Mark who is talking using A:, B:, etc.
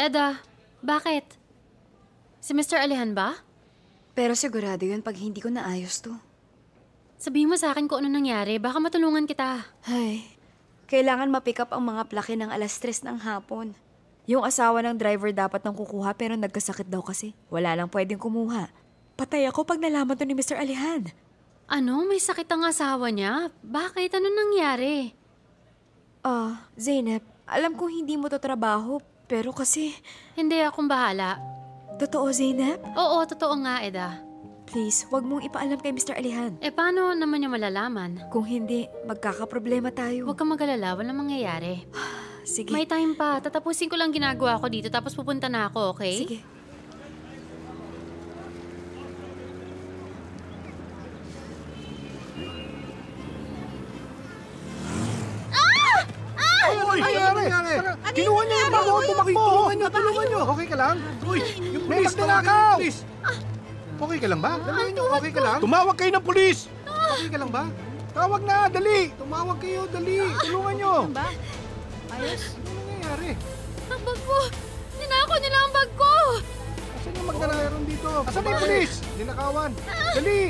A: Eda, bakit? Si Mr. Alihan ba?
B: Pero sigurado yun pag hindi ko naayos to.
A: Sabihin mo sa akin kung ano nangyari. Baka matulungan kita.
B: Ay, kailangan ma-pick up ang mga plake ng 3:00 ng hapon. Yung asawa ng driver dapat nang kukuha pero nagkasakit daw kasi. Wala lang pwedeng kumuha. Patay ako pag nalaman to ni Mr. Alihan.
A: Ano? May sakit ang asawa niya? Bakit? Ano nangyari?
B: Zeynep, alam kong hindi mo to trabaho, pero kasi...
A: Hindi, akong bahala.
B: Totoo, Zeynep?
A: Oo, totoo nga, Eda.
B: Please, wag mong ipaalam kay Mr. Alihan.
A: Paano naman niya malalaman?
B: Kung hindi, magkakaproblema tayo.
A: Huwag kang mag-alala, walang mangyayari.
B: Sige.
A: May time pa. Tatapusin ko lang ginagawa ko dito tapos pupunta na ako, okay?
B: Sige.
C: Ay, ano nangyari? Kinuha niyo yung mga auto mo! Tulungan niyo! Okay ka lang? Uy, yung pulis, tawagin yung pulis! Okay ka lang ba? Okay ka lang? Tumawag kayo ng pulis! Okay ka lang ba? Tawag na, dali! Tumawag kayo, dali! Tulungan niyo!
B: Ba? Ayos?
C: Ano nangyayari?
A: Ang bag ko! Ninako nila ang bag ko!
C: Asan yung magdalayaron dito? Asan yung pulis? Ninakawan! Dali!